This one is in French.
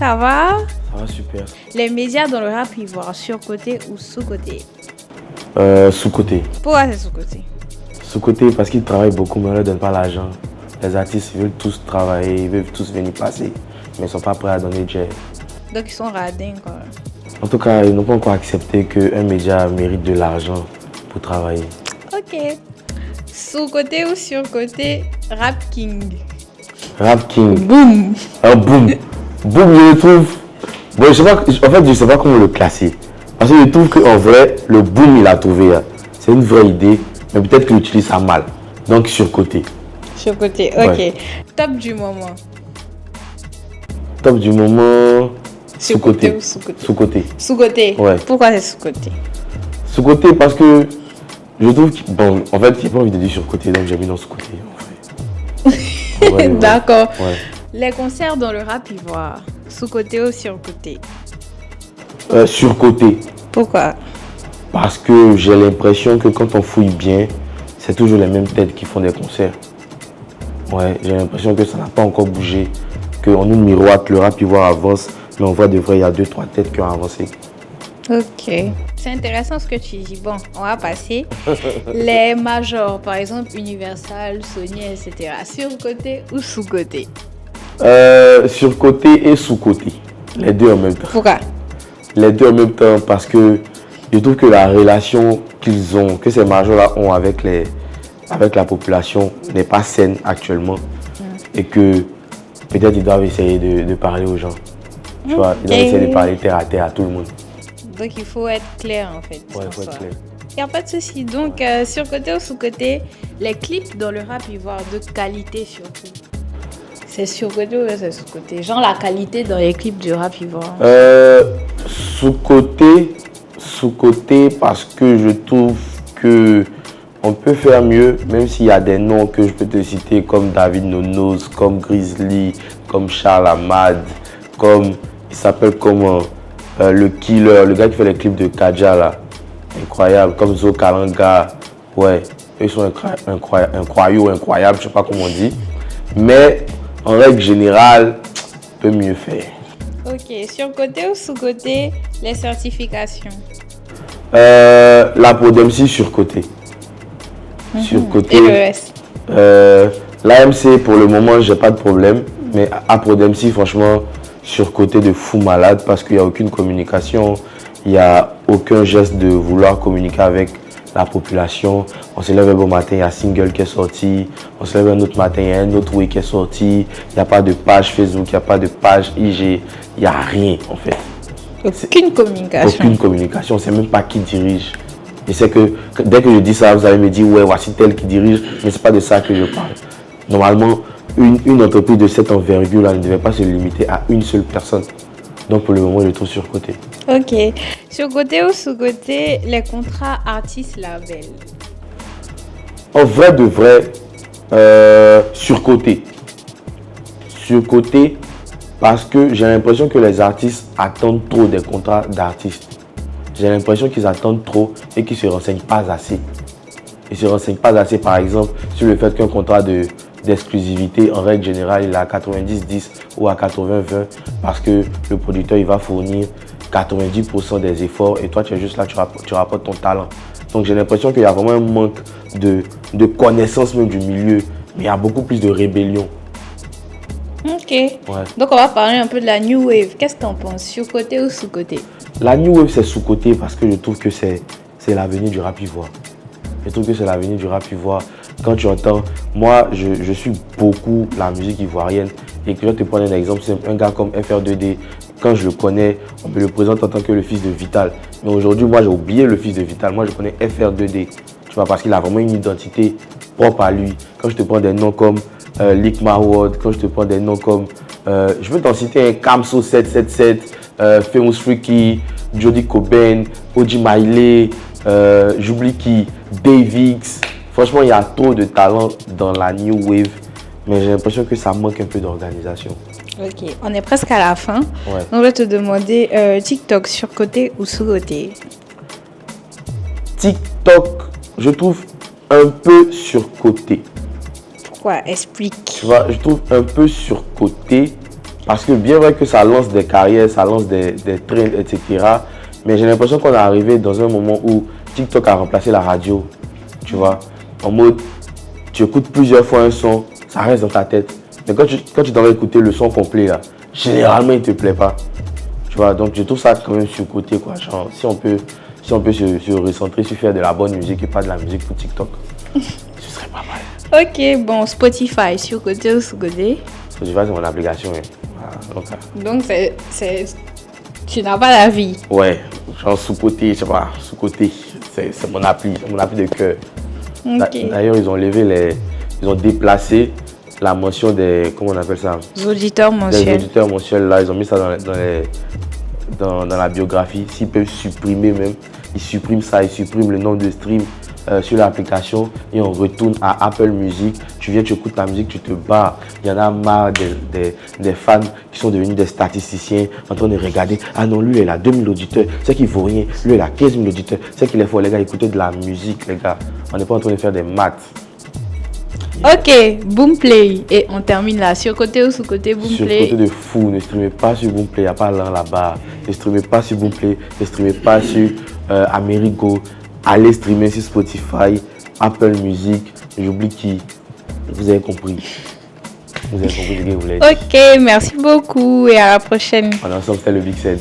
ça va? Ça va super. Les médias dans le rap ivoire, surcoté ou sous-coté? Sous-coté. Pourquoi c'est sous-coté? Sous-coté parce qu'ils travaillent beaucoup, mais on ne leur donne pas l'argent. Les artistes ils veulent tous travailler, ils veulent tous venir passer, mais ils ne sont pas prêts à donner de jet. Donc ils sont radins quoi. En tout cas, ils n'ont pas encore accepté qu'un média mérite de l'argent pour travailler. Ok. Sous-coté ou surcoté, Rap King? Rap King. Boum. Ah, boum. Boum, je le trouve. Bon, je sais pas, en fait, je sais pas comment le classer. Parce que je trouve qu'en vrai, le boom, il a trouvé. Hein. C'est une vraie idée, mais peut-être qu'il utilise ça mal. Donc, surcoté. Surcoté, ok. Ouais. Top du moment. Top du moment. Surcoté Sous-coté. ou sous-coté? Sous-coté. Sous-coté. Ouais. Pourquoi c'est sous-coté? Sous-coté parce que je trouve que, bon, en fait, j'ai pas envie de dire surcoté, donc j'ai mis dans sous-coté. En fait. Ouais, D'accord. Ouais. Les concerts dans le rap ivoire, sous-coté ou surcoté? Surcoté. Pourquoi? Parce que j'ai l'impression que quand on fouille bien, c'est toujours les mêmes têtes qui font des concerts. Ouais, j'ai l'impression que ça n'a pas encore bougé, qu'on nous miroite, le rap ivoire avance, mais on voit de vrai, il y a 2-3 têtes qui ont avancé. Ok. C'est intéressant ce que tu dis. Bon, on va passer. Les majors, par exemple, Universal, Sony, etc. Surcoté ou sous-coté? Surcoté et sous-coté. Les deux en même temps. Pourquoi? Les deux en même temps parce que je trouve que la relation qu'ils ont, que ces majors-là ont avec la population n'est pas saine actuellement. Et que peut-être ils doivent essayer de parler aux gens. Tu vois, ils doivent essayer de parler terre à tout le monde. Donc il faut être clair en fait. Ouais, il faut être clair. Il n'y a pas de souci. Donc surcoté ou sous-coté, les clips dans le rap ivoire de qualité surtout. C'est surcoté ou c'est sous-coté? Genre la qualité dans les clips du rap ivoire. Sous-coté parce que je trouve que on peut faire mieux, même s'il y a des noms que je peux te citer comme David Nonos, comme Grizzly, comme Charles Ahmad, comme il s'appelle comment le Killer, le gars qui fait les clips de Kaja là, incroyable, comme Zo Kalanga, ouais, ils sont incroyables, je sais pas comment on dit, mais en règle générale, on peut mieux faire. Ok, surcoté ou sous-coté, les certifications? La Prodemcy surcoté. Surcoté. Et le reste? L'AMC pour le moment j'ai pas de problème, mais à Prodemcy franchement surcoté de fou malade parce qu'il n'y a aucune communication, il n'y a aucun geste de vouloir communiquer avec la population. On se lève un bon matin, il y a un single qui est sorti, on se lève un autre matin, il y a un autre way qui est sorti, il n'y a pas de page Facebook, il n'y a pas de page IG, il n'y a rien en fait. Aucune communication. Aucune communication, on ne sait même pas qui dirige. Et c'est que dès que je dis ça, vous allez me dire ouais, voici tel qui dirige, mais ce n'est pas de ça que je parle. Normalement, une entreprise de cette envergure là ne devait pas se limiter à une seule personne. Donc pour le moment, je le trouve surcoté. Ok. Surcoté ou sous-coté, les contrats artistes-labels? En vrai de vrai, surcoté. Surcoté parce que j'ai l'impression que les artistes attendent trop des contrats d'artistes. J'ai l'impression qu'ils attendent trop et qu'ils ne se renseignent pas assez. Ils ne se renseignent pas assez, par exemple, sur le fait qu'un contrat d'exclusivité, en règle générale, il est à 90-10 ou à 80-20 parce que le producteur, il va fournir 90% des efforts et toi, tu es juste là, tu rapportes ton talent. Donc, j'ai l'impression qu'il y a vraiment un manque de connaissance même du milieu, mais il y a beaucoup plus de rébellion. Ok. Ouais. Donc on va parler un peu de la New Wave. Qu'est-ce que tu en penses? Surcoté ou sous-coté? La New Wave, c'est sous-coté parce que je trouve que c'est l'avenir du rap ivoire. Je trouve que c'est l'avenir du rap ivoire. Quand tu entends, moi, je suis beaucoup la musique ivoirienne. Et que je vais te prendre un exemple simple. Un gars comme FR2D, quand je le connais, on me le présente en tant que le fils de Vital. Mais aujourd'hui, moi, j'ai oublié le fils de Vital. Moi, je connais FR2D. Tu vois, parce qu'il a vraiment une identité propre à lui. Quand je te prends des noms comme Lick Marwood, quand je te prends des noms comme, je peux t'en citer un Kamso 777, Famous Freaky, Jody Cobain, Oji Miley, j'oublie qui, Dave X. Franchement, il y a trop de talent dans la New Wave, mais j'ai l'impression que ça manque un peu d'organisation. Ok, on est presque à la fin. Ouais. Donc je vais te demander TikTok surcoté ou sous-coté? TikTok, je trouve un peu surcoté. Pourquoi? Explique. Tu vois, je trouve un peu surcoté Parce que bien vrai que ça lance des carrières, ça lance des trends, etc. Mais j'ai l'impression qu'on est arrivé dans un moment où TikTok a remplacé la radio. Tu vois, en mode, tu écoutes plusieurs fois un son, ça reste dans ta tête. Mais quand tu t'en vas écouter le son complet, là, généralement, il ne te plaît pas. Tu vois, donc je trouve ça quand même surcoté, quoi. Genre, si on peut se recentrer sur faire de la bonne musique et pas de la musique pour TikTok, ce serait pas mal. Ok, bon, Spotify, surcoté ou sous-coté? Spotify, c'est mon application. Hein. Voilà, donc tu n'as pas d'avis. Ouais, genre sous-côté, je sais pas, sous-côté, c'est mon appli de cœur. Okay. D'ailleurs, ils ont déplacé la mention des, comment on appelle ça? Les auditeurs mensuels. Les auditeurs mensuels, là, ils ont mis ça dans la biographie. S'ils peuvent supprimer même, ils suppriment ça, ils suppriment le nombre de streams sur l'application et on retourne à Apple Music. Tu viens, tu écoutes ta musique, tu te barres. Il y en a marre des fans qui sont devenus des statisticiens en train de regarder. Ah non, lui, il a 2000 auditeurs. C'est qu'il ne vaut rien. Lui, il a 15 000 auditeurs. C'est qu'il est fort, les gars. Écoutez de la musique, les gars. On n'est pas en train de faire des maths. Ok, Boomplay. Et on termine là. Sur-côté ou sous-côté, Boomplay? Sur-côté de fou. Ne streamez pas sur Boomplay. Il n'y a pas là-bas. Ne streamez pas sur Boomplay. Ne streamez pas sur Amerigo. Allez streamer sur Spotify, Apple Music. J'oublie qui. Vous avez compris. Vous avez compris ce que vous voulez dire. Ok, merci beaucoup et à la prochaine. On est ensemble, c'était le Big Sen.